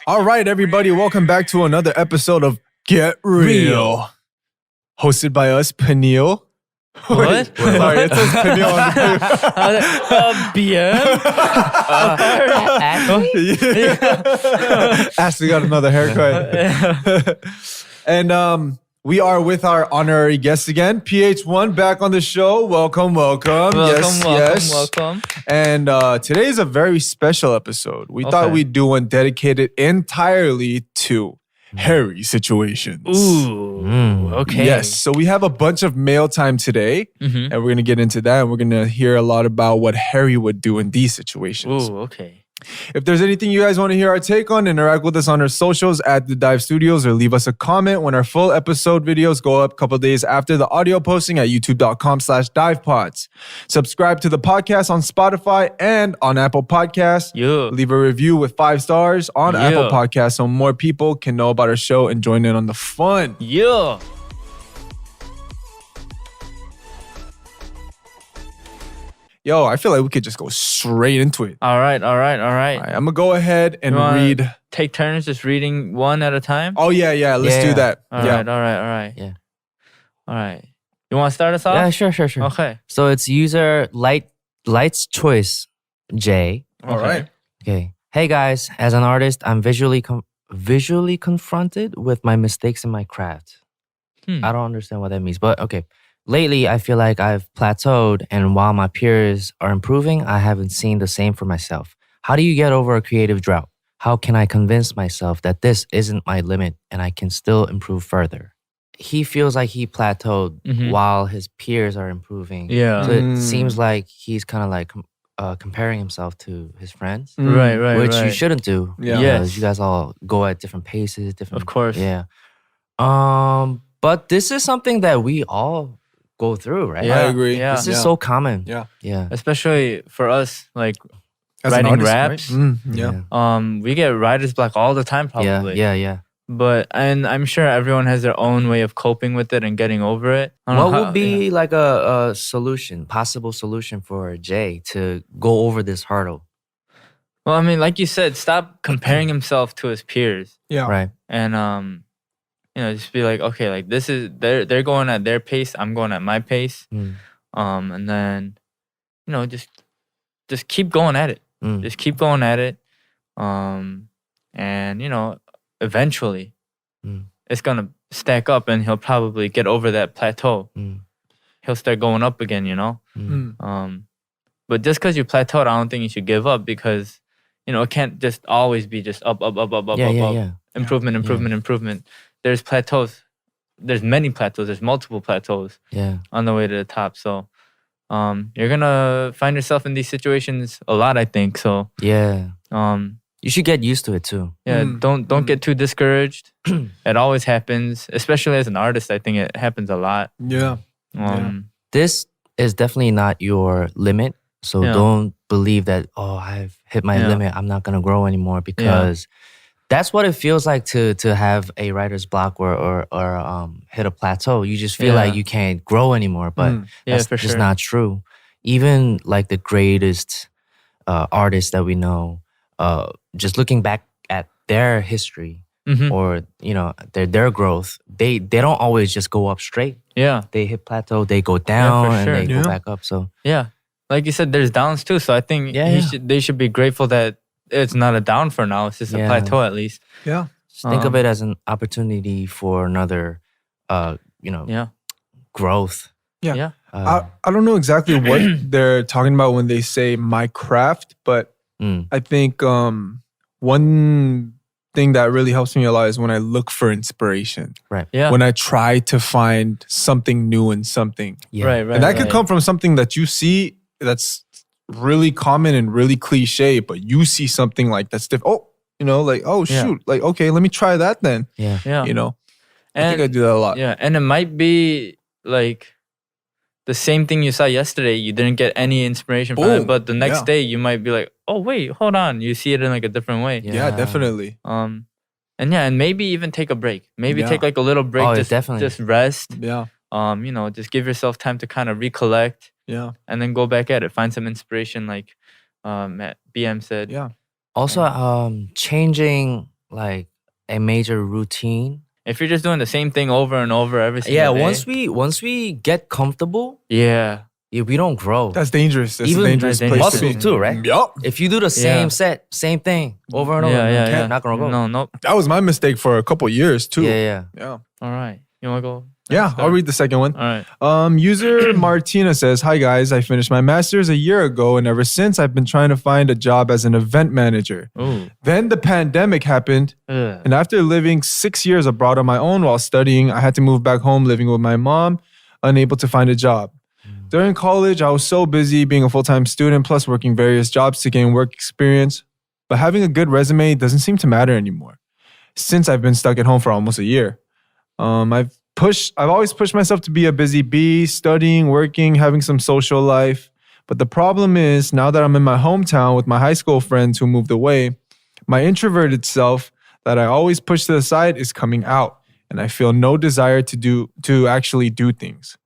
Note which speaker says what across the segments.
Speaker 1: All right, everybody, welcome back to another episode of Get Real. Hosted by us, Peniel.
Speaker 2: What?
Speaker 1: Sorry, it says Peniel on the paper. Ashley got another haircut. And we are with our honorary guest again, PH1, back on the show. Welcome.
Speaker 2: Welcome.
Speaker 1: And today's a very special episode. We thought we'd do one dedicated entirely to hairy situations.
Speaker 2: Ooh, okay.
Speaker 1: Yes, so we have a bunch of mail time today, and we're going to get into that, and we're going to hear a lot about what Harry would do in these situations.
Speaker 2: Ooh, okay.
Speaker 1: If there's anything you guys want to hear our take on, interact with us on our socials at The Dive Studios, or leave us a comment when our full episode videos go up a couple days after the audio posting at youtube.com/divepods. Subscribe to the podcast on Spotify and on Apple Podcasts.
Speaker 2: Yeah.
Speaker 1: Leave a review with 5 stars on Apple Podcasts so more people can know about our show and join in on the fun.
Speaker 2: Yeah.
Speaker 1: Yo, I feel like we could just go straight into it.
Speaker 2: All right.
Speaker 1: All right, I'm going to go ahead and read.
Speaker 2: Take turns just reading one at a time?
Speaker 1: Oh, yeah. Let's do that.
Speaker 2: All right.
Speaker 3: Yeah.
Speaker 2: All right. You want to start us off?
Speaker 3: Yeah, sure.
Speaker 2: Okay.
Speaker 3: So it's user Light's Choice J.
Speaker 1: All right.
Speaker 3: Okay. Hey guys, as an artist, I'm visually confronted with my mistakes in my craft. I don't understand what that means, but okay. Lately, I feel like I've plateaued, and while my peers are improving, I haven't seen the same for myself. How do you get over a creative drought? How can I convince myself that this isn't my limit and I can still improve further? He feels like he plateaued while his peers are improving.
Speaker 2: Yeah.
Speaker 3: So it seems like he's kind of like comparing himself to his friends.
Speaker 2: Right.
Speaker 3: Which you shouldn't do.
Speaker 1: Yeah.
Speaker 3: Because you guys all go at different paces.
Speaker 2: Of course.
Speaker 3: Yeah. But this is something that we all go through, right?
Speaker 1: I agree.
Speaker 2: Yeah.
Speaker 3: This is so common.
Speaker 1: Yeah.
Speaker 2: Especially for us, like
Speaker 1: As an
Speaker 2: writing
Speaker 1: artist,
Speaker 2: raps.
Speaker 1: right? Yeah.
Speaker 2: We get writer's block all the time, probably.
Speaker 3: Yeah.
Speaker 2: And I'm sure everyone has their own way of coping with it and getting over it.
Speaker 3: What would be like a possible solution for Jay to go over this hurdle?
Speaker 2: Well, I mean, like you said, stop comparing himself to his peers.
Speaker 1: Yeah.
Speaker 3: Right.
Speaker 2: And just be like, okay, like this is they're going at their pace, I'm going at my pace. And then, just keep going at it. Just keep going at it. And eventually it's gonna stack up and he'll probably get over that plateau. He'll start going up again, But just because you plateaued, I don't think you should give up, because it can't just always be just up. Improvement. There's plateaus. There's many plateaus. There's multiple plateaus on the way to the top. So you're going to find yourself in these situations a lot, I think. So
Speaker 3: you should get used to it too.
Speaker 2: Yeah, don't get too discouraged. It always happens, especially as an artist. I think it happens a lot.
Speaker 1: Yeah.
Speaker 3: This is definitely not your limit. So don't believe that, I've hit my limit, I'm not going to grow anymore, because that's what it feels like to have a writer's block or hit a plateau. You just feel like you can't grow anymore, but that's just not true. Even like the greatest artists that we know, just looking back at their history or their growth, they don't always just go up straight.
Speaker 2: Yeah,
Speaker 3: they hit plateau, they go down and they go back up. So
Speaker 2: like you said, there's downs too. So I think they should be grateful that it's not a down for now. It's just a plateau at least.
Speaker 1: Yeah.
Speaker 3: Just think of it as an opportunity for another, growth.
Speaker 1: Yeah. I don't know exactly what they're talking about when they say my craft, but I think one thing that really helps me a lot is when I look for inspiration.
Speaker 3: Right.
Speaker 2: Yeah.
Speaker 1: When I try to find something new in something.
Speaker 3: Yeah.
Speaker 2: Right.
Speaker 1: And that could come from something that you see that's really common and really cliche, but you see something like that's different. Shoot. Like, okay, let me try that then.
Speaker 3: Yeah.
Speaker 2: Yeah.
Speaker 1: I think I do that a lot.
Speaker 2: Yeah. And it might be like the same thing you saw yesterday. You didn't get any inspiration from it, but the next day you might be like, oh wait, hold on. You see it in like a different way.
Speaker 1: Yeah, definitely.
Speaker 2: And maybe even take a break. Maybe take like a little break. Just rest.
Speaker 1: Yeah.
Speaker 2: Just give yourself time to kind of recollect.
Speaker 1: Yeah.
Speaker 2: And then go back at it. Find some inspiration, like Matt BM said.
Speaker 1: Yeah.
Speaker 3: Also, changing like a major routine.
Speaker 2: If you're just doing the same thing over and over every single day.
Speaker 3: Once we get comfortable, we don't grow.
Speaker 1: That's dangerous. That's
Speaker 3: Even
Speaker 1: a dangerous place
Speaker 3: muscles
Speaker 1: to be.
Speaker 3: too, right?
Speaker 1: Yup.
Speaker 3: If you do the same set, same thing over and over, not gonna go.
Speaker 2: No.
Speaker 1: That was my mistake for a couple years too.
Speaker 3: Yeah.
Speaker 2: All right. You want to go?
Speaker 1: Yeah, I'll read the second one.
Speaker 2: All right.
Speaker 1: User Martina says, "Hi guys, I finished my master's a year ago, and ever since I've been trying to find a job as an event manager.
Speaker 2: Ooh.
Speaker 1: Then the pandemic happened, and after living 6 years abroad on my own while studying, I had to move back home living with my mom, unable to find a job. During college, I was so busy being a full-time student plus working various jobs to gain work experience, but having a good resume doesn't seem to matter anymore since I've been stuck at home for almost a year. I've always pushed myself to be a busy bee, studying, working, having some social life. But the problem is, now that I'm in my hometown with my high school friends who moved away, my introverted self that I always push to the side is coming out, and I feel no desire to actually do things.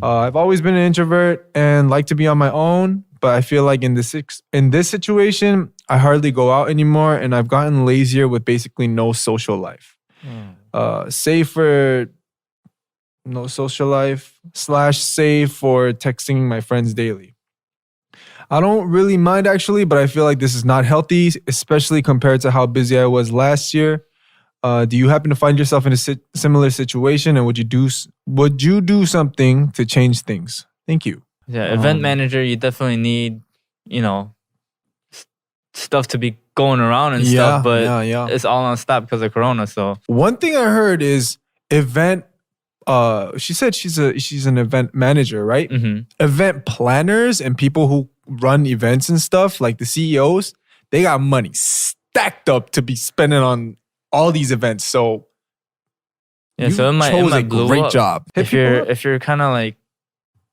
Speaker 1: I've always been an introvert and like to be on my own, but I feel like in this situation, I hardly go out anymore, and I've gotten lazier with basically no social life. Save for no social life / save for texting my friends daily. I don't really mind actually, but I feel like this is not healthy, especially compared to how busy I was last year. Do you happen to find yourself in a similar situation, and would you do something to change things? Thank you."
Speaker 2: Yeah, event manager, you definitely need, stuff to be going around and stuff, but it's all on stop because of Corona. So
Speaker 1: one thing I heard is event. She said she's an event manager, right? Event planners and people who run events and stuff, like the CEOs, they got money stacked up to be spending on all these events. So
Speaker 2: so it might blow
Speaker 1: great
Speaker 2: up.
Speaker 1: job.
Speaker 2: If you're kind of like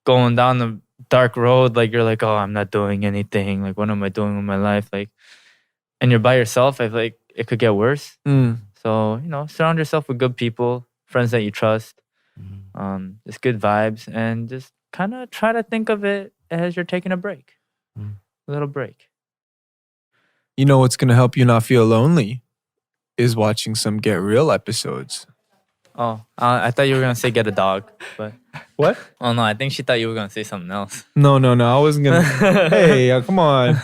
Speaker 2: going down the dark road, like you're like, oh, I'm not doing anything. Like, what am I doing with my life? Like, and you're by yourself, I feel like it could get worse. So, surround yourself with good people, friends that you trust, just good vibes, and just kind of try to think of it as you're taking a break. A little break.
Speaker 1: You know what's going to help you not feel lonely is watching some Get Real episodes.
Speaker 2: Oh, I thought you were going to say get a dog. But
Speaker 1: what?
Speaker 2: Oh, no, I think she thought you were going to say something else.
Speaker 1: No. I wasn't going to. Hey, come on.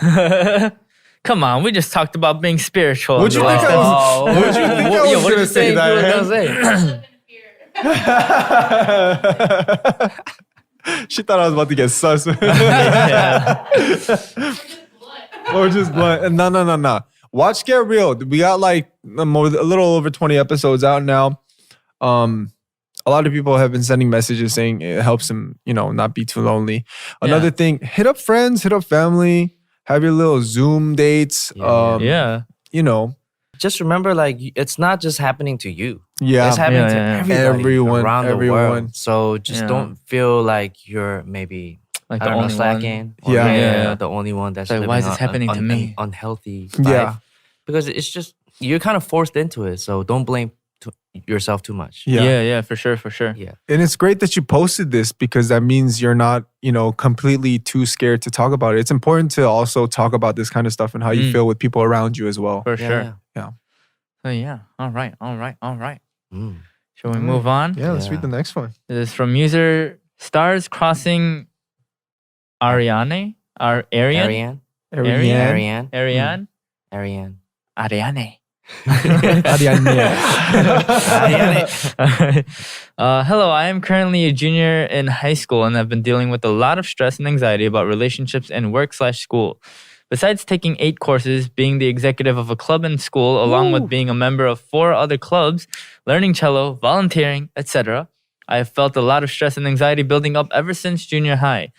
Speaker 2: Come on, we just talked about being spiritual.
Speaker 1: What you think I was going to say that? She thought I was about to get sus. Or just blunt. No. Watch Get Real. We got like a little over 20 episodes out now. A lot of people have been sending messages saying it helps them, not be too lonely. Another thing, hit up friends, hit up family, have your little Zoom dates.
Speaker 3: Just remember, like, it's not just happening to you.
Speaker 1: Yeah.
Speaker 3: It's happening to everyone around the world. So just don't feel like you're maybe
Speaker 2: like the only
Speaker 3: slacking.
Speaker 2: One.
Speaker 3: The only one that's
Speaker 2: like,
Speaker 3: living
Speaker 2: why is this happening to me?
Speaker 3: Unhealthy life. Because it's just, you're kind of forced into it. So don't blame yourself too much.
Speaker 2: Yeah, for sure.
Speaker 3: Yeah.
Speaker 1: And it's great that you posted this because that means you're not, completely too scared to talk about it. It's important to also talk about this kind of stuff and how you feel with people around you as well.
Speaker 2: For sure.
Speaker 1: Yeah.
Speaker 2: So all right. Shall we move on?
Speaker 1: Yeah, let's read the next one.
Speaker 2: This is from user Stars Crossing Ariane.
Speaker 3: Ariane.
Speaker 2: Hello, I am currently a junior in high school and have been dealing with a lot of stress and anxiety about relationships and work/school. Besides taking 8 courses, being the executive of a club in school, along with being a member of 4 other clubs, learning cello, volunteering, etc., I have felt a lot of stress and anxiety building up ever since junior high.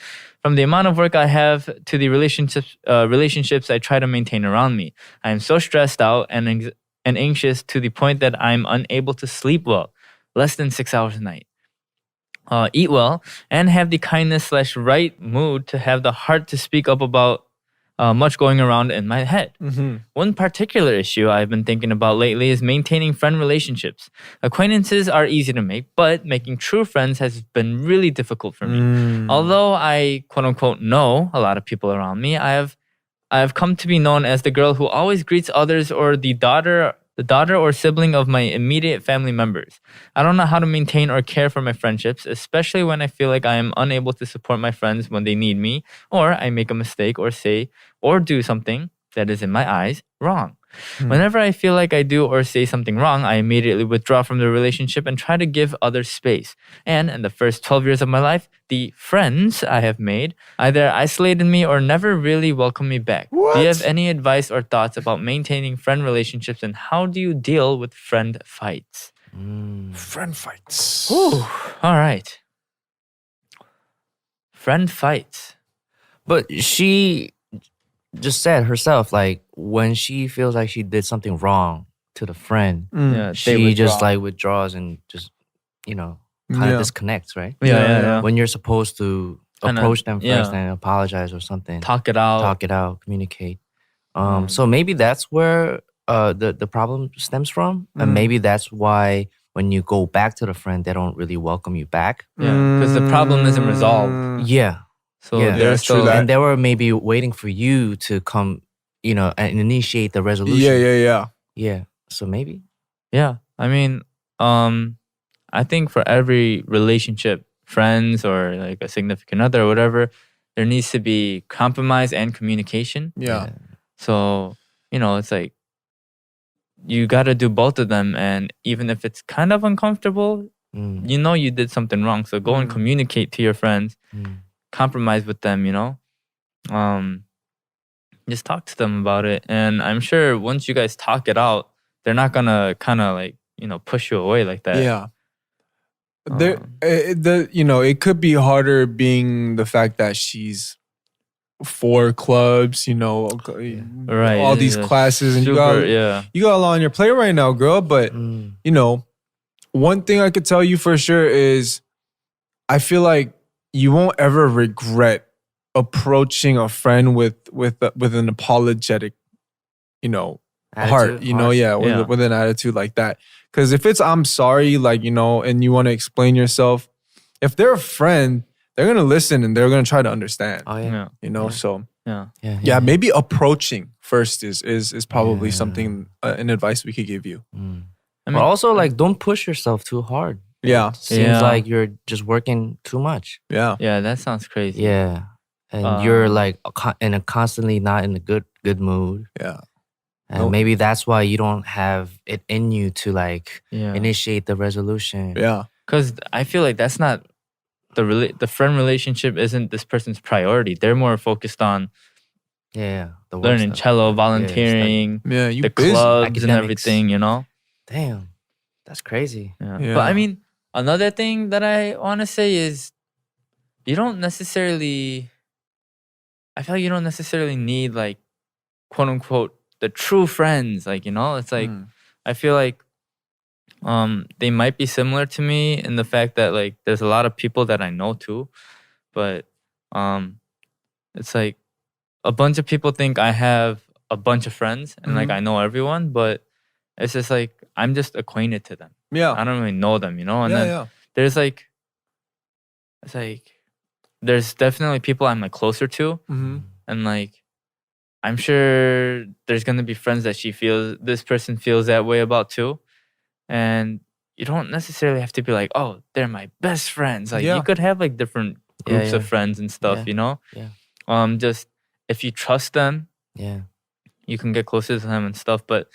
Speaker 2: From the amount of work I have to the relationships I try to maintain around me, I am so stressed out and anxious to the point that I'm unable to sleep well, less than 6 hours a night. Eat well, and have the kindness/right mood to have the heart to speak up about much going around in my head. One particular issue I've been thinking about lately is maintaining friend relationships. Acquaintances are easy to make, but making true friends has been really difficult for me. Although I, quote unquote, know a lot of people around me, I have come to be known as the girl who always greets others or the daughter the daughter or sibling of my immediate family members. I don't know how to maintain or care for my friendships, especially when I feel like I am unable to support my friends when they need me, or I make a mistake or say or do something that is in my eyes wrong. Whenever I feel like I do or say something wrong, I immediately withdraw from the relationship and try to give others space. And in the first 12 years of my life, the friends I have made either isolated me or never really welcomed me back.
Speaker 1: What?
Speaker 2: Do you have any advice or thoughts about maintaining friend relationships, and how do you deal with friend fights?
Speaker 1: Friend fights.
Speaker 2: Ooh, all right. Friend fights.
Speaker 3: But she just said herself, like, when she feels like she did something wrong to the friend,
Speaker 2: Yeah, they
Speaker 3: she just
Speaker 2: withdraw.
Speaker 3: like withdraws and just, kind of
Speaker 1: Yeah.
Speaker 3: disconnects, right?
Speaker 2: Yeah.
Speaker 3: When you're supposed to
Speaker 2: Kinda,
Speaker 3: approach them first
Speaker 2: yeah.
Speaker 3: and apologize or something.
Speaker 2: Talk it out.
Speaker 3: Talk it out, communicate. So maybe that's where the problem stems from. And maybe that's why when you go back to the friend, they don't really welcome you back.
Speaker 2: Yeah, because the problem isn't resolved.
Speaker 3: Yeah.
Speaker 2: So
Speaker 3: Yeah.
Speaker 2: there's
Speaker 1: true
Speaker 2: still
Speaker 1: that.
Speaker 3: And they were maybe waiting for you to come, and initiate the resolution.
Speaker 1: Yeah.
Speaker 3: Yeah. So maybe.
Speaker 2: Yeah, I mean, I think for every relationship, friends or like a significant other or whatever, there needs to be compromise and communication.
Speaker 1: Yeah.
Speaker 2: So, it's like you got to do both of them. And even if it's kind of uncomfortable, you did something wrong. So go and communicate to your friends, compromise with them, just talk to them about it. And I'm sure once you guys talk it out, they're not going to kind of like, push you away like that.
Speaker 1: Yeah. It could be harder being the fact that she's 4 clubs,
Speaker 2: Right.
Speaker 1: all these classes, and you got a lot on your plate right now, girl. But one thing I could tell you for sure is, I feel like you won't ever regret approaching a friend with an apologetic, heart,
Speaker 3: Attitude,
Speaker 1: with an attitude like that. Because if it's I'm sorry, like, and you want to explain yourself, if they're a friend, they're gonna listen and they're gonna try to understand.
Speaker 3: Oh yeah.
Speaker 1: So
Speaker 2: Yeah.
Speaker 1: maybe approaching first is probably something, an advice we could give you.
Speaker 3: But also, like, don't push yourself too hard.
Speaker 1: Yeah.
Speaker 3: It seems like you're just working too much.
Speaker 1: Yeah.
Speaker 2: Yeah, that sounds crazy.
Speaker 3: Yeah. And you're like constantly not in a good mood.
Speaker 1: Yeah.
Speaker 3: And maybe that's why you don't have it in you to like
Speaker 2: Yeah.
Speaker 3: initiate the resolution.
Speaker 1: Yeah.
Speaker 2: Because I feel like that's not the friend relationship isn't this person's priority. They're more focused on
Speaker 3: Yeah. The work
Speaker 2: learning
Speaker 3: stuff.
Speaker 2: cello, volunteering,
Speaker 1: Yeah. You
Speaker 2: the
Speaker 1: busy.
Speaker 2: clubs and
Speaker 3: Academics.
Speaker 2: everything,
Speaker 3: Damn. That's crazy.
Speaker 2: Yeah.
Speaker 1: Yeah.
Speaker 2: But I mean, another thing that I want to say is I feel like you don't necessarily need like, quote unquote, the true friends. Like, it's like, I feel like they might be similar to me in the fact that like there's a lot of people that I know too, but it's like a bunch of people think I have a bunch of friends and like I know everyone, but it's just like I'm just acquainted to them.
Speaker 1: Yeah.
Speaker 2: I don't really know them, and
Speaker 1: Yeah.
Speaker 2: then
Speaker 1: Yeah.
Speaker 2: there's like there's definitely people I'm like closer to, and like I'm sure there's gonna be friends that this person feels that way about too. And you don't necessarily have to be like, oh, they're my best friends. Like you could have like different groups of friends and stuff,
Speaker 3: Yeah.
Speaker 2: Just if you trust them,
Speaker 3: Yeah.
Speaker 2: you can get closer to them and stuff. But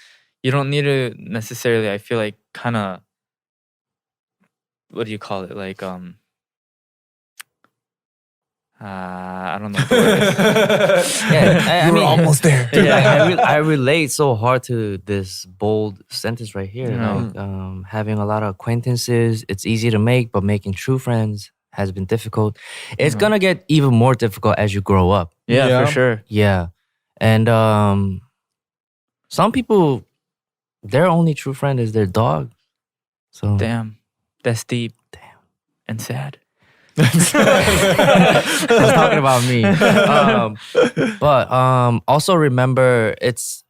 Speaker 2: you don't need to necessarily, I feel like, kind of, what do you call it? Like, I don't know what the word is.
Speaker 3: Yeah.
Speaker 1: We're almost there.
Speaker 3: Dude,
Speaker 2: Yeah.
Speaker 3: I relate so hard to this bold sentence right here.
Speaker 2: Yeah.
Speaker 3: Like, having a lot of acquaintances, it's easy to make, but making true friends has been difficult. It's gonna get even more difficult as you grow up.
Speaker 2: Yeah,
Speaker 1: Yeah.
Speaker 2: for sure.
Speaker 3: Yeah. And some people, their only true friend is their dog. So
Speaker 2: Damn. That's deep.
Speaker 3: Damn.
Speaker 2: And sad.
Speaker 3: I was talking about me. But also remember, it's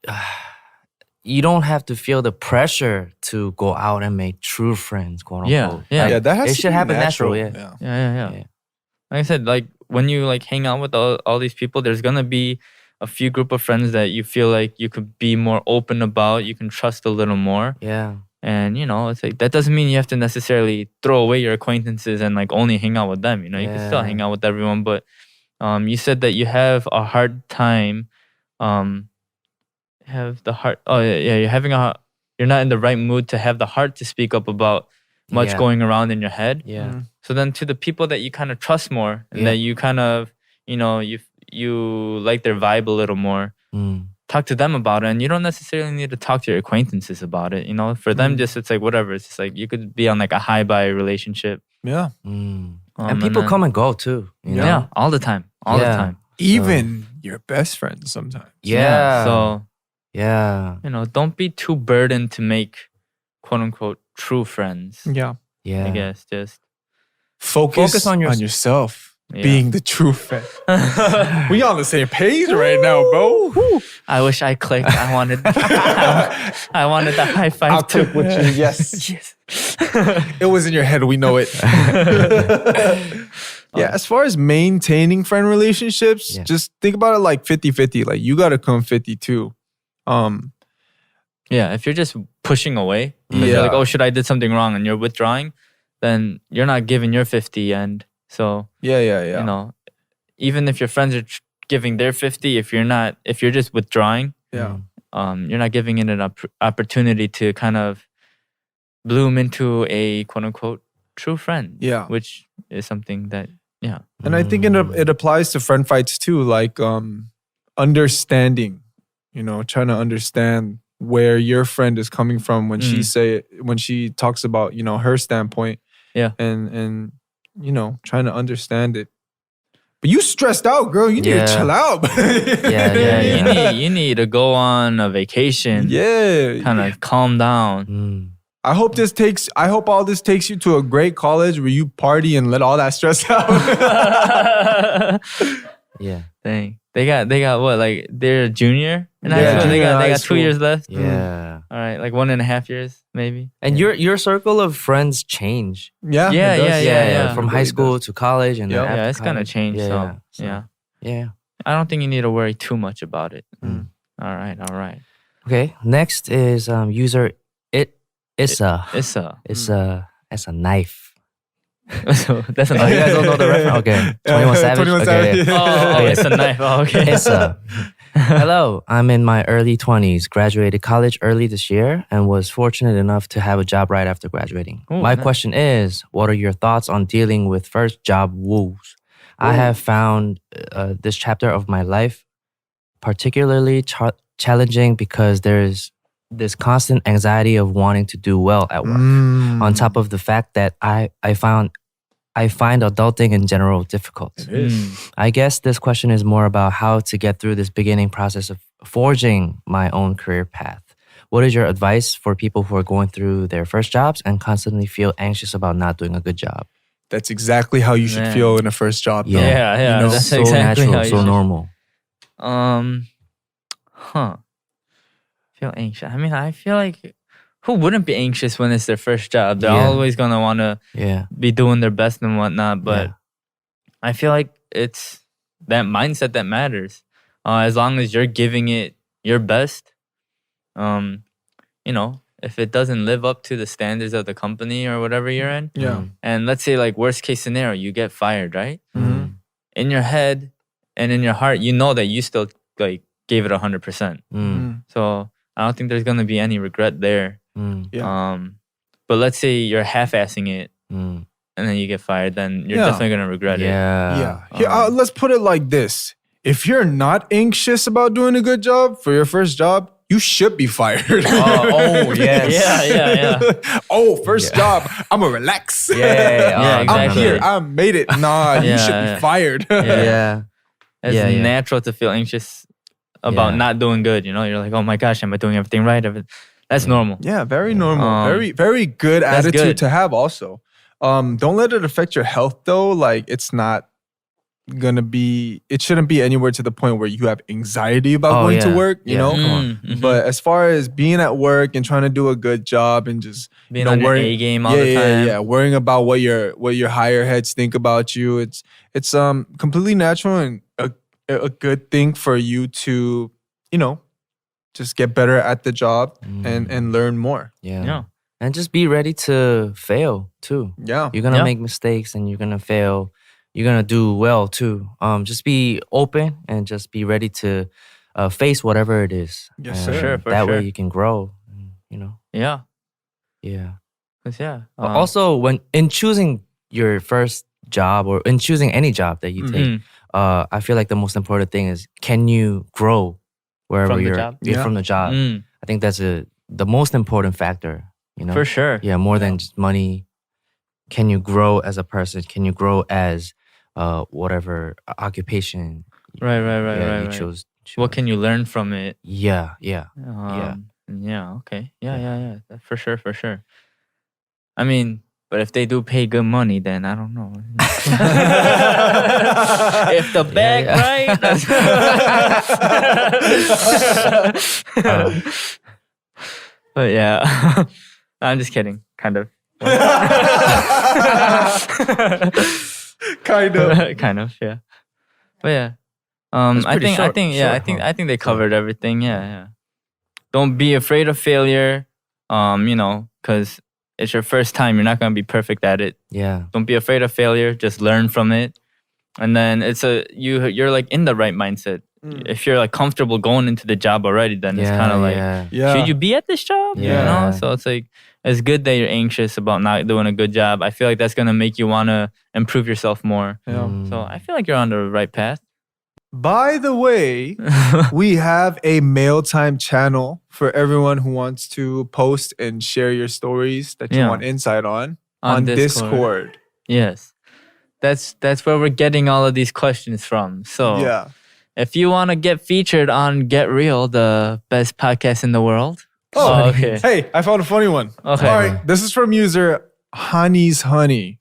Speaker 3: you don't have to feel the pressure to go out and make true friends, quote unquote.
Speaker 2: Yeah.
Speaker 1: Yeah, that has
Speaker 3: it
Speaker 1: to
Speaker 3: should
Speaker 1: be
Speaker 3: happen
Speaker 1: natural.
Speaker 3: natural. Yeah.
Speaker 2: Yeah. Like I said, like when you like hang out with all these people, there's gonna be a few group of friends that you feel like you could be more open about, you can trust a little more.
Speaker 3: Yeah.
Speaker 2: And it's like that doesn't mean you have to necessarily throw away your acquaintances and like only hang out with them. You can still hang out with everyone, but you said that you have a hard time have the heart. Oh yeah, you're not in the right mood to have the heart to speak up about much going around in your head.
Speaker 3: Yeah.
Speaker 2: So then to the people that you kind of trust more and that you kind of you like their vibe a little more, talk to them about it. And you don't necessarily need to talk to your acquaintances about it. For them, just it's like whatever. It's just like you could be on like a high-buy relationship.
Speaker 1: Yeah.
Speaker 3: And people come and go too.
Speaker 2: Yeah, all the time. All the time.
Speaker 1: Even your best friends sometimes.
Speaker 3: Yeah.
Speaker 2: So,
Speaker 3: yeah.
Speaker 2: Don't be too burdened to make quote unquote true friends.
Speaker 1: Yeah.
Speaker 3: Yeah.
Speaker 2: I guess just
Speaker 1: focus on yourself. Being the true friend. We on the same page right now, bro. Woo.
Speaker 2: I wish I clicked. I wanted I wanted the high five
Speaker 1: I'll
Speaker 2: too.
Speaker 1: click with you. Yes.
Speaker 2: Yes.
Speaker 1: It was in your head. We know it. Yeah, as far as maintaining friend relationships, just think about it like 50-50. Like you got to come 52.
Speaker 2: Yeah, if you're just pushing away, you're like, oh, shit, I did something wrong, and you're withdrawing, then you're not giving your 50. And so, even if your friends are giving their 50, if you're just withdrawing, you're not giving it an opportunity to kind of bloom into a quote unquote true friend. Yeah, which is something that
Speaker 1: and I think it applies to friend fights too, like understanding. Trying to understand where your friend is coming from when she talks about her standpoint. Yeah, and trying to understand it. But you stressed out, girl. You need to chill out.
Speaker 2: You need to go on a vacation. Yeah, kind of calm down.
Speaker 1: I hope all this takes you to a great college where you party and let all that stress out.
Speaker 3: Yeah.
Speaker 2: Dang. They got what? Like they're a junior in high school. They got 2 years left.
Speaker 3: Yeah.
Speaker 2: All right, like 1.5 years maybe.
Speaker 3: And your circle of friends change.
Speaker 2: Yeah.
Speaker 3: From high school to college and then
Speaker 2: it's gonna change. Yeah. I don't think you need to worry too much about it. All right.
Speaker 3: Okay. Next is user Issa. It's a knife.
Speaker 2: So that's a knife.
Speaker 3: You guys don't know the reference? Okay. 21 Savage?
Speaker 1: 21 Savage.
Speaker 2: Oh, it's a knife. Oh, okay.
Speaker 3: Issa. Hello, I'm in my early 20s, graduated college early this year, and was fortunate enough to have a job right after graduating.
Speaker 2: Ooh,
Speaker 3: my
Speaker 2: nice.
Speaker 3: question is, what are your thoughts on dealing with first job woes? I have found this chapter of my life particularly challenging because there's this constant anxiety of wanting to do well at work. On top of the fact that I find adulting in general difficult.
Speaker 1: It is.
Speaker 3: I guess this question is more about how to get through this beginning process of forging my own career path. What is your advice for people who are going through their first jobs and constantly feel anxious about not doing a good job?
Speaker 1: That's exactly how you should feel in a first job. Though.
Speaker 2: Yeah. That's
Speaker 3: so
Speaker 2: exactly
Speaker 3: natural,
Speaker 2: how you
Speaker 3: so
Speaker 2: should.
Speaker 3: normal.
Speaker 2: Feel anxious. I mean, I feel like who wouldn't be anxious when it's their first job? They're always gonna want to be doing their best and whatnot. But I feel like it's that mindset that matters. As long as you're giving it your best, if it doesn't live up to the standards of the company or whatever you're in, and let's say like worst case scenario, you get fired, right? In your head and in your heart, you know that you still like gave it 100%. So I don't think there's gonna be any regret there. But let's say you're half-assing it and then you get fired, then you're definitely gonna regret it.
Speaker 1: Here, let's put it like this. If you're not anxious about doing a good job for your first job, you should be fired. First job, I'm gonna relax.
Speaker 2: Exactly.
Speaker 1: I'm here, I made it. Nah, you should be fired.
Speaker 2: It's natural to feel anxious about not doing good. You're like, oh my gosh, am I doing everything right? That's normal.
Speaker 1: Yeah, very normal. Very, very good attitude to have also. Don't let it affect your health though. Like it shouldn't be anywhere to the point where you have anxiety about going to work, you know? But as far as being at work and trying to do a good job and just
Speaker 2: being on your A game all the time.
Speaker 1: Worrying about what your higher heads think about you. It's completely natural and a good thing for you to, just get better at the job and learn more.
Speaker 3: Yeah. And just be ready to fail too.
Speaker 1: Yeah.
Speaker 3: You're going to make mistakes and you're going to fail. You're going to do well too. Just be open and just be ready to face whatever it is.
Speaker 1: Yes,
Speaker 3: and
Speaker 1: sir.
Speaker 3: That way you can grow,
Speaker 2: Yeah.
Speaker 3: Yeah.
Speaker 2: Also,
Speaker 3: when in choosing your first job or in choosing any job that you take, I feel like the most important thing is, can you grow wherever
Speaker 2: From the
Speaker 3: you're
Speaker 2: job?
Speaker 3: from the job? I think that's the most important factor,
Speaker 2: For sure.
Speaker 3: Yeah, more than just money. Can you grow as a person? Can you grow as whatever occupation
Speaker 2: Right.
Speaker 3: you chose?
Speaker 2: What can you learn from it?
Speaker 3: Yeah.
Speaker 2: Yeah. Okay. Yeah. For sure. I mean, but if they do pay good money, then I don't know. If the bag right. But yeah, I'm just kidding. Kind of.
Speaker 1: Kind of.
Speaker 2: Kind of. Yeah. But yeah. I think they covered everything. Yeah. Don't be afraid of failure. Because it's your first time. You're not gonna be perfect at it.
Speaker 3: Yeah.
Speaker 2: Don't be afraid of failure. Just learn from it. And then you're like in the right mindset. If you're like comfortable going into the job already, then it's kind of like, should you be at this job?
Speaker 3: Yeah.
Speaker 2: So it's like, it's good that you're anxious about not doing a good job. I feel like that's gonna make you wanna improve yourself more.
Speaker 1: Yeah.
Speaker 2: So I feel like you're on the right path.
Speaker 1: By the way, we have a mail time channel for everyone who wants to post and share your stories that you want insight on Discord.
Speaker 2: Yes. That's where we're getting all of these questions from. So if you want to get featured on Get Real, the best podcast in the world.
Speaker 1: Oh,
Speaker 2: okay.
Speaker 1: Hey, I found a funny one.
Speaker 2: Okay.
Speaker 1: All right. This is from user Honey's Honey.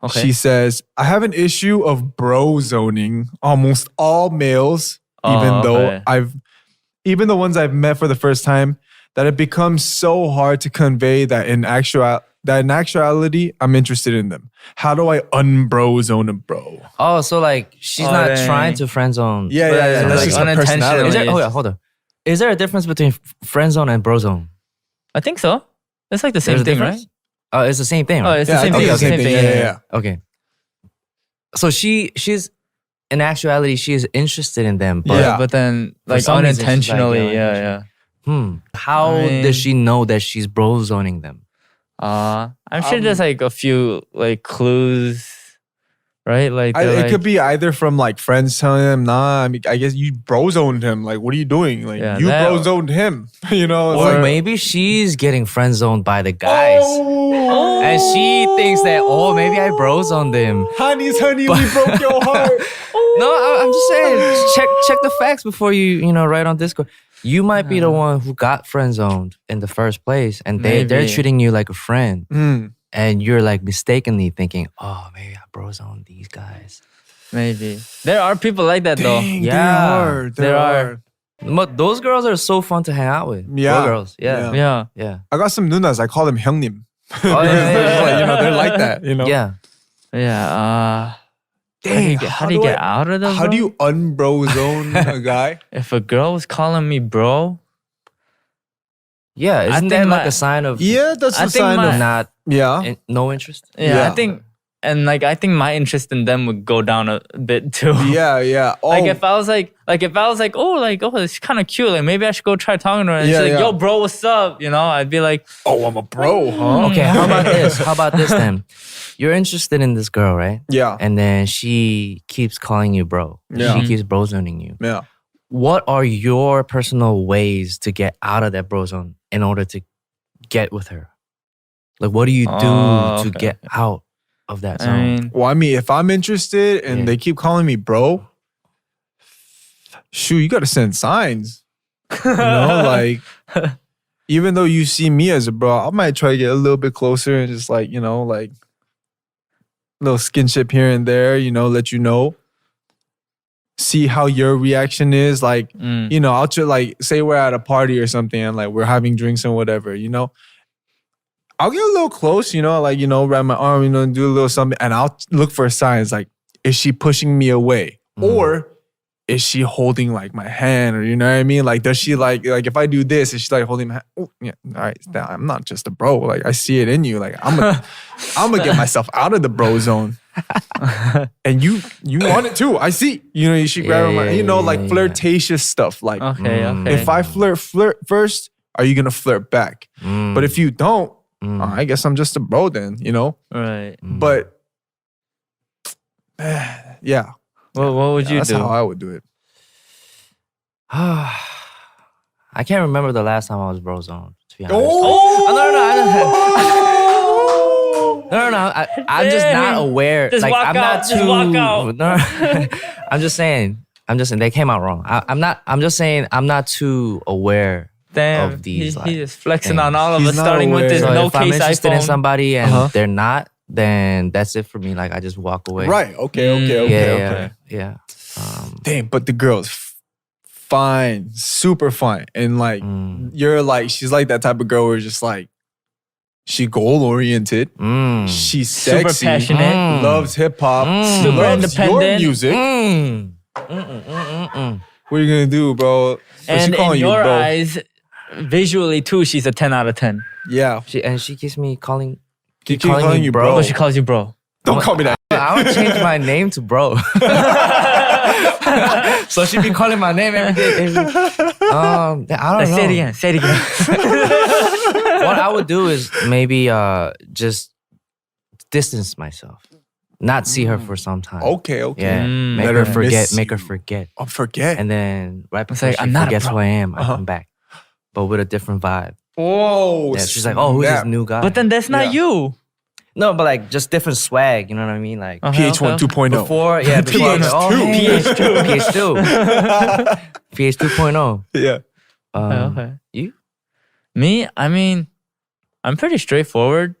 Speaker 2: Okay.
Speaker 1: She says, I have an issue of bro zoning almost all males, even the ones I've met for the first time, that it becomes so hard to convey that in actuality, I'm interested in them. How do I unbro zone a bro?
Speaker 3: Oh, so like she's not trying to friend zone.
Speaker 1: Yeah.
Speaker 2: That's
Speaker 1: That's
Speaker 2: like
Speaker 1: just her
Speaker 2: unintentionally.
Speaker 1: personality.
Speaker 3: Hold on. Is there a difference between friend zone and bro zone?
Speaker 2: I think so. It's like the same
Speaker 3: There's a
Speaker 2: thing, right?
Speaker 3: difference? It's the same thing,
Speaker 2: Oh,
Speaker 3: right?
Speaker 2: it's the same thing.
Speaker 1: It's the same thing. Yeah.
Speaker 3: Okay. So she's in actuality, she is interested in them, but
Speaker 1: Yeah.
Speaker 2: But then
Speaker 3: For
Speaker 2: like
Speaker 3: some reason, she's like,
Speaker 2: unintentionally,
Speaker 3: yeah,
Speaker 2: yeah.
Speaker 3: How does she know that she's bro zoning them?
Speaker 2: I'm sure there's like a few like clues, right? Like
Speaker 1: It could be either from like friends telling him, nah, I mean, I guess you bro zoned him. Like, what are you doing? Like, you bro zoned him.
Speaker 3: Or maybe she's getting friend zoned by the guys. And she thinks that, maybe I bro zoned them.
Speaker 1: Honey, we broke your heart.
Speaker 3: No, I'm just saying, check the facts before you write on Discord. You might be the one who got friend zoned in the first place, and they're treating you like a friend, and you're like mistakenly thinking, oh, maybe I bro zoned these guys.
Speaker 2: Maybe there are people like that though.
Speaker 1: Dang,
Speaker 3: Yeah,
Speaker 1: there are.
Speaker 3: But those girls are so fun to hang out with.
Speaker 1: Yeah.
Speaker 3: Bro girls.
Speaker 2: Yeah.
Speaker 1: I got some nunas. I call them 형님.
Speaker 3: Oh, yeah.
Speaker 1: They're like that.
Speaker 3: Yeah.
Speaker 1: Dang,
Speaker 2: How do you get out of them?
Speaker 1: How do you unbro zone a guy?
Speaker 2: If a girl was calling me bro,
Speaker 3: Yeah, isn't that like a sign of
Speaker 1: That's
Speaker 2: I
Speaker 1: a
Speaker 2: think
Speaker 1: sign of
Speaker 3: not no interest?
Speaker 2: I think my interest in them would go down a bit too.
Speaker 1: Yeah. Oh,
Speaker 2: Like if I was like, oh, it's kind of cute. Like maybe I should go try talking to her. And she's like, yo, bro, what's up? I'd be like,
Speaker 1: oh, I'm a bro, huh?
Speaker 3: Okay, how about this then? You're interested in this girl, right?
Speaker 1: Yeah.
Speaker 3: And then she keeps calling you bro.
Speaker 1: Yeah.
Speaker 3: She keeps bro zoning you.
Speaker 1: Yeah.
Speaker 3: What are your personal ways to get out of that bro zone in order to get with her? Like, what do you do to get out of that zone?
Speaker 1: I mean, if I'm interested and they keep calling me bro, shoot, you got to send signs. Like, even though you see me as a bro, I might try to get a little bit closer and just like, like little skinship here and there, let you know. See how your reaction is. Like, I'll just like, say we're at a party or something and like we're having drinks and whatever, I'll get a little close, wrap my arm, and do a little something. And I'll look for signs like, is she pushing me away? Or is she holding like my hand, or you know what I mean? Like, does she like if I do this, is she like holding my hand? Oh, yeah, all right, I'm not just a bro. Like, I see it in you. Like, I'm gonna get myself out of the bro zone. And you want it too. I see. You know, you should grab my, like flirtatious stuff. Like,
Speaker 2: Okay.
Speaker 1: if I flirt first, are you gonna flirt back? But if you don't, I guess I'm just a bro then. You know,
Speaker 2: Right.
Speaker 1: but yeah.
Speaker 2: Well, what would you
Speaker 1: That's
Speaker 2: do?
Speaker 1: how I would do it.
Speaker 3: I can't remember the last time I was bro zone, to be honest. No. I'm just not aware.
Speaker 2: Just
Speaker 3: like,
Speaker 2: walk
Speaker 3: I'm
Speaker 2: out.
Speaker 3: not
Speaker 2: Just
Speaker 3: too.
Speaker 2: walk out.
Speaker 3: No, I'm just saying. They came out wrong. I'm just saying. I'm not too aware
Speaker 2: Damn,
Speaker 3: of these.
Speaker 2: he's just flexing on
Speaker 3: things.
Speaker 2: all of
Speaker 1: He's
Speaker 2: us,
Speaker 1: not
Speaker 2: starting with
Speaker 1: aware.
Speaker 2: this
Speaker 3: So
Speaker 2: no
Speaker 3: if I'm
Speaker 2: case
Speaker 3: interested
Speaker 2: iPhone.
Speaker 3: in somebody and they're not, then that's it for me. Like, I just walk away.
Speaker 1: Right. Okay.
Speaker 3: Yeah.
Speaker 1: Damn, but the girl's fine, super fine, and like you're like, she's like that type of girl where it's just like, she goal oriented, she's
Speaker 2: Super
Speaker 1: sexy,
Speaker 2: passionate.
Speaker 1: loves hip hop,
Speaker 2: Super
Speaker 1: loves your
Speaker 2: independent.
Speaker 1: music. What are you gonna do, bro? What's
Speaker 2: And
Speaker 1: she
Speaker 2: in
Speaker 1: calling you,
Speaker 2: your
Speaker 1: bro?
Speaker 2: eyes, visually too, she's a 10 out of 10.
Speaker 1: Yeah,
Speaker 3: She keeps me calling.
Speaker 1: keep calling you, bro.
Speaker 2: But she calls you bro.
Speaker 1: Don't call me that.
Speaker 3: I would change my name to bro. So she'd be calling my name every day. I don't know.
Speaker 2: Say it again.
Speaker 3: What I would do is maybe just distance myself, not see her for some time.
Speaker 1: Okay.
Speaker 3: Yeah, make
Speaker 1: Let
Speaker 3: her
Speaker 1: her
Speaker 3: forget.
Speaker 1: miss
Speaker 3: Make her
Speaker 1: you.
Speaker 3: forget,
Speaker 1: Oh, forget.
Speaker 3: and then right before
Speaker 2: like,
Speaker 3: she
Speaker 2: I'm not a
Speaker 3: forgets
Speaker 2: bro.
Speaker 3: who I am, I come back, but with a different vibe.
Speaker 1: Whoa.
Speaker 3: Yeah, she's like, "Oh, who's this
Speaker 1: snap.
Speaker 3: new guy?"
Speaker 2: But then that's not you.
Speaker 3: no, but like just different swag. You know what I mean? Like
Speaker 1: PH1 2.0.
Speaker 3: before, yeah, before I'm like, oh,
Speaker 1: PH2.
Speaker 3: PH 2.0.
Speaker 1: Yeah.
Speaker 2: Okay.
Speaker 3: You?
Speaker 2: Me? I mean, I'm pretty straightforward.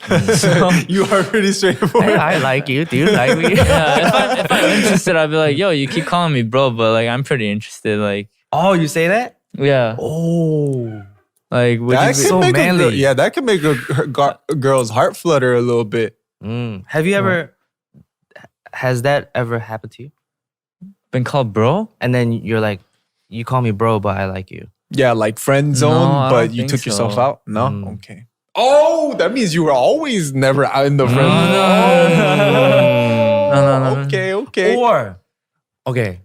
Speaker 1: You are pretty straightforward.
Speaker 3: Hey, I like you. Do you like me?
Speaker 2: Yeah, if I'm interested, I'll be like, yo, you keep calling me bro, but like, I'm pretty interested. Like,
Speaker 3: Oh, you say that?
Speaker 2: yeah.
Speaker 3: Oh.
Speaker 2: Like, would
Speaker 1: That
Speaker 2: you
Speaker 1: could
Speaker 3: so
Speaker 1: make
Speaker 3: manly.
Speaker 1: that could make a girl's heart flutter a little bit.
Speaker 3: Have you ever, has that ever happened to you?
Speaker 2: been called bro?
Speaker 3: And then you're like, you call me bro, but I like you.
Speaker 1: Yeah, like friend zone,
Speaker 2: No, I
Speaker 1: but
Speaker 2: don't
Speaker 1: you
Speaker 2: think
Speaker 1: took yourself
Speaker 2: so.
Speaker 1: out? No? Okay. Oh, that means you were always never out in the friend zone.
Speaker 2: No.
Speaker 1: Okay.
Speaker 3: Or, okay,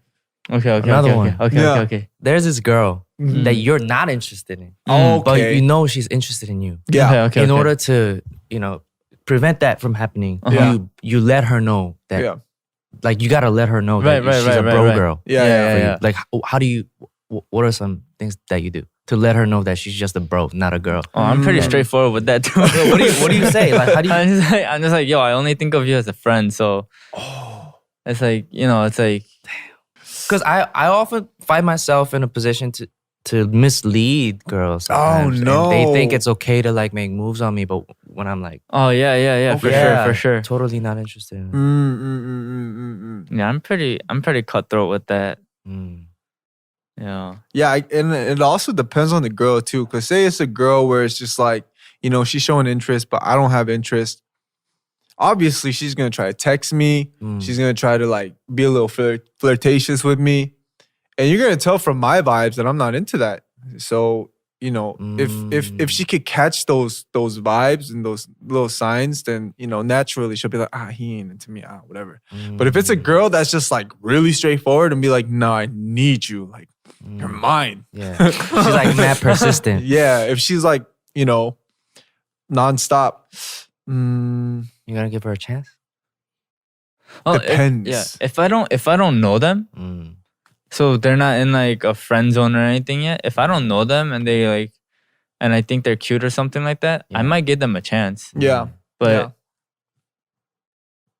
Speaker 2: Okay.
Speaker 3: Another one.
Speaker 2: Okay.
Speaker 3: there's this girl that you're not interested in.
Speaker 1: Okay.
Speaker 3: But you know she's interested in you.
Speaker 1: Yeah.
Speaker 2: Okay.
Speaker 3: In order to, prevent that from happening,
Speaker 1: Yeah.
Speaker 3: you let her know that,
Speaker 1: Yeah.
Speaker 3: like, you gotta let her know that
Speaker 2: Right,
Speaker 3: she's a bro
Speaker 2: right.
Speaker 3: girl.
Speaker 1: Yeah.
Speaker 3: For you. Like, how do you, what are some things that you do to let her know that she's just a bro, not a girl?
Speaker 2: Oh, I'm pretty straightforward with that too.
Speaker 3: What do you say? Like, how do you?
Speaker 2: I'm just like, yo, I only think of you as a friend. So it's like, it's like,
Speaker 3: Because I often find myself in a position to mislead girls. Sometimes,
Speaker 1: no.
Speaker 3: And they think it's okay to like make moves on me, but when I'm like,
Speaker 2: oh yeah, for sure.
Speaker 3: totally not interested.
Speaker 2: Yeah, I'm pretty cutthroat with that.
Speaker 3: Mm.
Speaker 2: Yeah.
Speaker 1: Yeah, and it also depends on the girl too. Because say it's a girl where it's just like, she's showing interest, but I don't have interest. Obviously, she's going to try to text me. She's going to try to like be a little flirtatious with me. And you're going to tell from my vibes that I'm not into that. So, if she could catch those vibes and those little signs, then, naturally she'll be like, he ain't into me, whatever. But if it's a girl that's just like really straightforward and be like, no, I need you. Like, you're mine.
Speaker 3: Yeah, she's like mad persistent.
Speaker 1: Yeah, if she's like, nonstop.
Speaker 3: You gonna give her a chance?
Speaker 2: Well,
Speaker 1: Depends.
Speaker 2: If I don't know them, so they're not in like a friend zone or anything yet. If I don't know them and they like, and I think they're cute or something like that, I might give them a chance.
Speaker 1: Yeah.
Speaker 2: But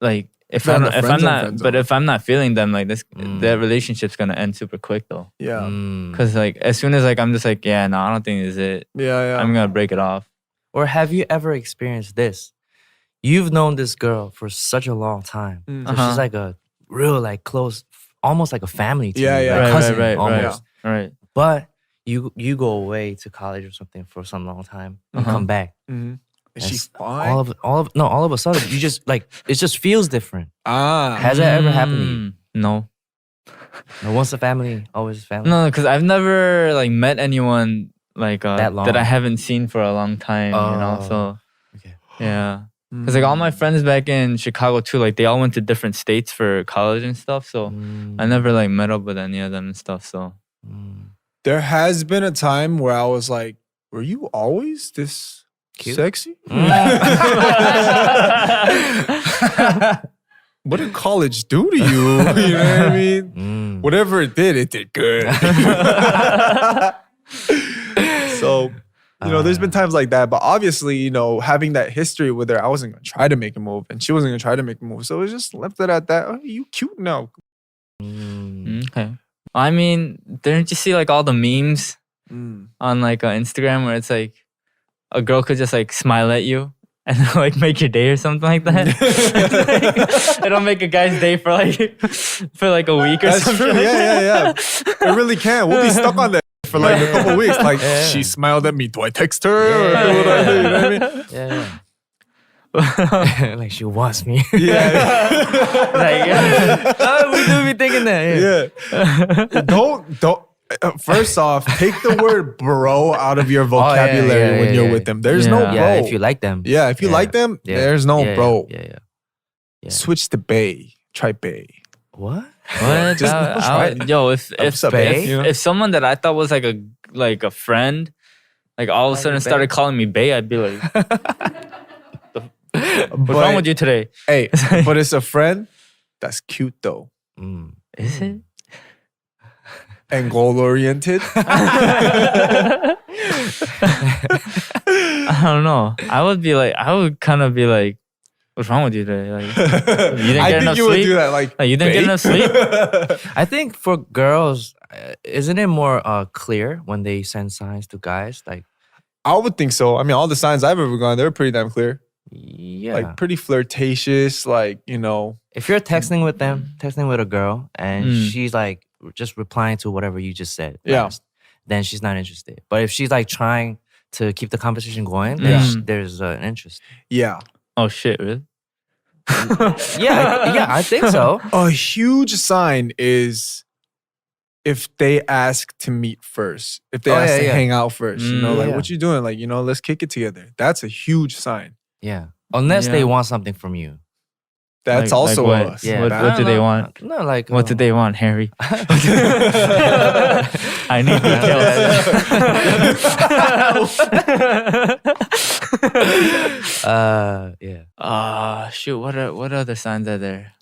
Speaker 2: like if
Speaker 1: They're
Speaker 2: I'm
Speaker 1: not
Speaker 2: if
Speaker 1: friend
Speaker 2: I'm
Speaker 1: zone,
Speaker 2: not
Speaker 1: friend
Speaker 2: but
Speaker 1: zone.
Speaker 2: if I'm not feeling them like this, that relationship's gonna end super quick though.
Speaker 1: Yeah.
Speaker 2: Cause like as soon as like I'm just like I don't think this is it.
Speaker 1: Yeah.
Speaker 2: I'm gonna break it off.
Speaker 3: Or have you ever experienced this? You've known this girl for such a long time. So she's like a real like close, almost like a family to you. Like cousin, almost.
Speaker 2: Right.
Speaker 3: But you go away to college or something for some long time and come back.
Speaker 1: Is she fine?
Speaker 3: All of a sudden you just like it just feels different. Has that ever happened to you?
Speaker 2: No.
Speaker 3: No, once a family, always a family.
Speaker 2: No, because I've never like met anyone like
Speaker 3: That long.
Speaker 2: that I haven't seen for a long time. You know,
Speaker 3: Oh.
Speaker 2: so
Speaker 3: Okay.
Speaker 2: yeah. Because like all my friends back in Chicago too, like they all went to different states for college and stuff. So I never like met up with any of them and stuff. So
Speaker 1: There has been a time where I was like, were you always this
Speaker 3: Cute?
Speaker 1: sexy? What did college do to you? You know what I mean? Whatever it did good. So, you know, there's been times like that. But obviously, you know, having that history with her, I wasn't going to try to make a move. And she wasn't going to try to make a move. So it just left it at that. Oh, you cute now.
Speaker 2: Okay. I mean, didn't you see like all the memes on like Instagram where it's like a girl could just like smile at you and like make your day or something like that? It'll make a guy's day for like a week or
Speaker 1: That's
Speaker 2: something.
Speaker 1: true. Yeah. It really can. We'll be stuck on that for like a couple weeks. Like, she smiled at me. Do I text her? Or what do I do? You know what I mean?
Speaker 3: Yeah. Like she wants me.
Speaker 1: Yeah.
Speaker 3: We do be thinking that.
Speaker 1: Yeah. Don't. First off, take the word bro out of your vocabulary when you're with them. There's no bro.
Speaker 3: Yeah, if you like them.
Speaker 1: Yeah, if you like them, there's no bro.
Speaker 3: Yeah.
Speaker 1: Switch to bae. Try bae.
Speaker 3: What?
Speaker 2: What?
Speaker 1: Just try it.
Speaker 2: Yo, if someone that I thought was like a friend, like all of a sudden started calling me bae, I'd be like, what's wrong with you today?
Speaker 1: Hey, but it's a friend that's cute though.
Speaker 2: Is it?
Speaker 1: And goal oriented.
Speaker 2: I don't know. I would kind of be like, what's wrong with you today? Like, you didn't
Speaker 1: I
Speaker 2: get
Speaker 1: think
Speaker 2: enough
Speaker 1: you
Speaker 2: sleep?
Speaker 1: would do that. Like
Speaker 2: You didn't get enough sleep?
Speaker 3: I think for girls, isn't it more clear when they send signs to guys? Like,
Speaker 1: I would think so. I mean, all the signs I've ever gone, they're pretty damn clear.
Speaker 3: yeah.
Speaker 1: Like pretty flirtatious. Like, you know.
Speaker 3: If you're texting with a girl, and she's like just replying to whatever you just said, last, then she's not interested. But if she's like trying to keep the conversation going, then there's an interest.
Speaker 1: Yeah.
Speaker 2: Oh shit, really?
Speaker 3: Yeah, I think so.
Speaker 1: A huge sign is if they ask to meet first. If they ask to hang out first. You know, like, what you doing? Like, you know, let's kick it together. That's a huge sign.
Speaker 3: Yeah. Unless they want something from you.
Speaker 1: That's
Speaker 2: Like
Speaker 1: also
Speaker 2: what?
Speaker 1: us.
Speaker 2: Yeah. What do they want?
Speaker 3: No, like
Speaker 2: What did they want, Harry? I need details. Shoot. What other signs are there?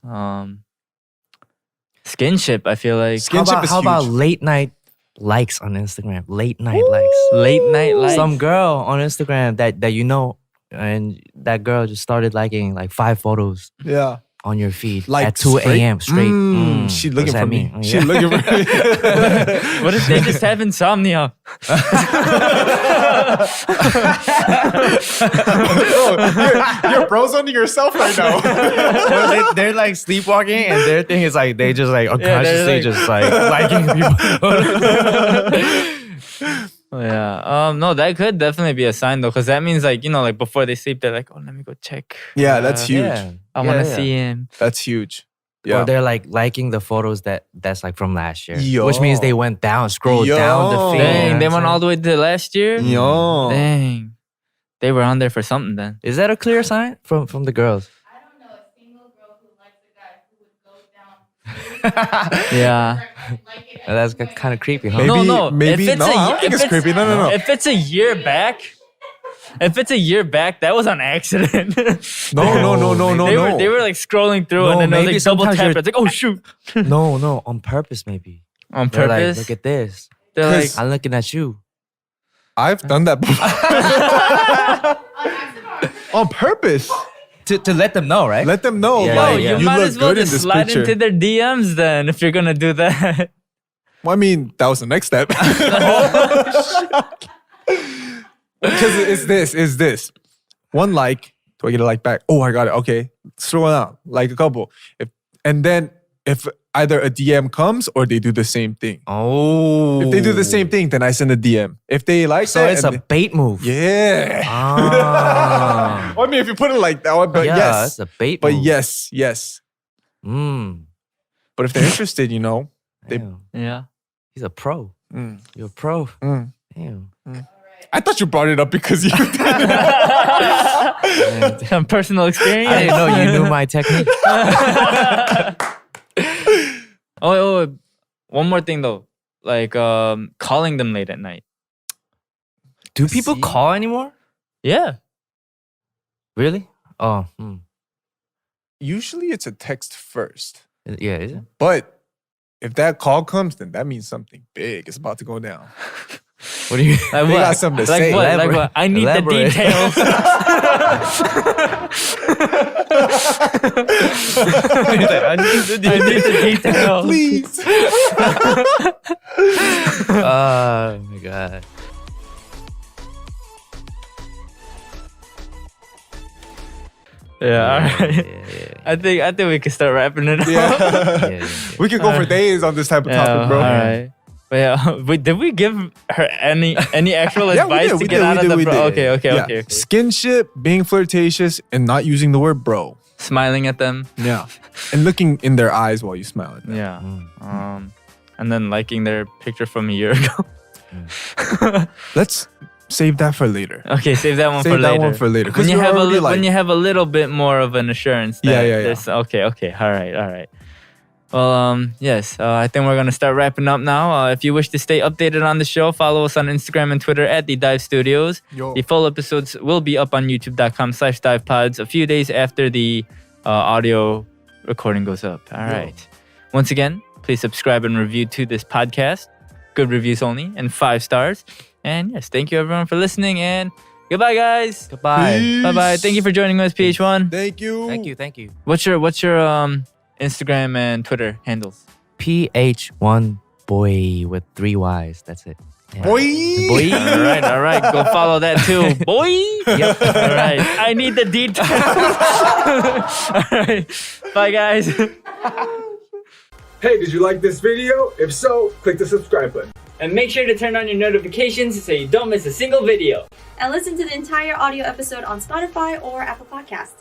Speaker 2: Skinship. I feel like
Speaker 3: How about late night likes on Instagram? Late night likes.
Speaker 2: Late night likes.
Speaker 3: Some girl on Instagram that you know, and that girl just started liking like 5 photos.
Speaker 1: Yeah.
Speaker 3: On your feed
Speaker 1: Like
Speaker 3: at 2 a.m. straight.
Speaker 1: She looking for me.
Speaker 3: Mean?
Speaker 1: She looking for me.
Speaker 2: What if they just have insomnia?
Speaker 1: You're bro-zoning yourself right now.
Speaker 3: Well, they're like sleepwalking, and their thing is like they just like unconsciously just like liking people.
Speaker 2: Yeah. No, that could definitely be a sign though, because that means like, you know, like before they sleep, they're like, oh, let me go check.
Speaker 1: Yeah, that's huge.
Speaker 2: I want to see him.
Speaker 1: That's huge. Yeah.
Speaker 3: Or they're like liking the photos that's like from last year,
Speaker 1: Yo.
Speaker 3: which means they went down, scrolled down the feed.
Speaker 2: Dang, they went all the way to last year?
Speaker 1: Yo.
Speaker 2: Dang. They were on there for something then.
Speaker 3: Is that a clear sign from the girls?
Speaker 4: I don't know a single girl who likes a guy who would go down.
Speaker 2: Yeah.
Speaker 3: That's kind of creepy, huh?
Speaker 1: Maybe.
Speaker 2: If
Speaker 1: No, I don't think it's creepy. No.
Speaker 2: If it's a year back, that was on accident.
Speaker 1: No.
Speaker 2: They were like scrolling through,
Speaker 3: No,
Speaker 2: and then they
Speaker 3: maybe
Speaker 2: was like double
Speaker 3: sometimes
Speaker 2: tap.
Speaker 3: you're-
Speaker 2: It's like, oh shoot.
Speaker 3: No, on purpose maybe.
Speaker 2: On
Speaker 3: They're like,
Speaker 2: purpose.
Speaker 3: look at this.
Speaker 2: They're like,
Speaker 3: I'm looking at you.
Speaker 1: I've done that before. On purpose.
Speaker 3: To let them know, right?
Speaker 1: Let them know.
Speaker 3: Yeah,
Speaker 1: like,
Speaker 2: you
Speaker 1: you
Speaker 2: might
Speaker 1: look
Speaker 2: as well
Speaker 1: good in
Speaker 2: just
Speaker 1: this
Speaker 2: slide
Speaker 1: picture.
Speaker 2: into their DMs then if you're gonna do that.
Speaker 1: Well, I mean, that was the next step. Because it's this. One like, do I get a like back? Oh, I got it. Okay. Scroll down. Like a couple. If either a DM comes or they do the same thing.
Speaker 3: Oh.
Speaker 1: If they do the same thing, then I send a DM. If they like
Speaker 3: So
Speaker 1: that,
Speaker 3: it's a bait move.
Speaker 1: yeah.
Speaker 3: Ah.
Speaker 1: Well, I mean, if you put it like that, but
Speaker 3: Yeah,
Speaker 1: yes.
Speaker 3: it's a bait
Speaker 1: But
Speaker 3: move.
Speaker 1: yes.
Speaker 3: Mm.
Speaker 1: But if they're interested, you know,
Speaker 3: Damn.
Speaker 2: Yeah.
Speaker 3: He's a pro.
Speaker 1: Mm.
Speaker 3: You're a pro.
Speaker 1: Mm.
Speaker 3: Damn.
Speaker 1: I thought you brought it up because you did.
Speaker 2: Some personal experience.
Speaker 3: I didn't know you knew my technique.
Speaker 2: Oh, one more thing though. Like calling them late at night.
Speaker 3: Do people call anymore?
Speaker 2: Yeah.
Speaker 3: Really? Oh.
Speaker 1: Usually it's a text first.
Speaker 3: Yeah, is it?
Speaker 1: But if that call comes, then that means something big is about to go down.
Speaker 3: What do you
Speaker 2: Like
Speaker 1: They
Speaker 2: what?
Speaker 1: got something to
Speaker 2: like
Speaker 1: say.
Speaker 2: what? Like
Speaker 3: Elaborate.
Speaker 2: what? I need
Speaker 3: Elaborate.
Speaker 2: the details. I need the details.
Speaker 1: Please.
Speaker 3: Oh my god.
Speaker 2: Yeah, all right.
Speaker 3: Yeah.
Speaker 2: I think we can start wrapping it up.
Speaker 1: Yeah.
Speaker 3: Yeah.
Speaker 1: We could go for days on this type of topic, bro.
Speaker 2: All right. But yeah, did we give her any actual
Speaker 1: Yeah, we
Speaker 2: advice
Speaker 1: did,
Speaker 2: to
Speaker 1: we
Speaker 2: get
Speaker 1: did,
Speaker 2: out
Speaker 1: we
Speaker 2: of the
Speaker 1: did, we
Speaker 2: bro?
Speaker 1: did.
Speaker 2: Okay.
Speaker 1: Yeah. Skinship, being flirtatious, and not using the word bro.
Speaker 2: Smiling at them.
Speaker 1: Yeah. And looking in their eyes while you smile at them.
Speaker 2: Yeah.
Speaker 3: Mm.
Speaker 2: And then liking their picture from a year ago.
Speaker 1: Let's save that for later.
Speaker 2: Okay, save that one for
Speaker 1: Save
Speaker 2: later.
Speaker 1: that one for later.
Speaker 2: When you
Speaker 1: you're
Speaker 2: have
Speaker 1: already like,
Speaker 2: when you have a little bit more of an assurance. That
Speaker 1: Yeah.
Speaker 2: this- Okay. All right. Well, yes. I think we're gonna start wrapping up now. If you wish to stay updated on the show, follow us on Instagram and Twitter at The Dive Studios.
Speaker 1: Yo.
Speaker 2: The full episodes will be up on YouTube.com/DivePods a few days after the audio recording goes up. All right. Once again, please subscribe and review to this podcast. Good reviews only and 5 stars. And yes, thank you everyone for listening and goodbye, guys.
Speaker 3: Goodbye.
Speaker 1: Peace.
Speaker 2: Bye bye. Thank you for joining us, PH1.
Speaker 1: Thank you.
Speaker 3: Thank you.
Speaker 2: What's your Instagram and Twitter handles?
Speaker 3: PH1 boy with 3 Y's. That's it. Yeah.
Speaker 1: Boy.
Speaker 3: Boy.
Speaker 2: All right. Go follow that too, boy.
Speaker 3: Yep.
Speaker 2: All right. I need the details. All right. Bye, guys.
Speaker 1: Hey, did you like this video? If so, click the subscribe button.
Speaker 2: And make sure to turn on your notifications so you don't miss a single video.
Speaker 4: And listen to the entire audio episode on Spotify or Apple Podcasts.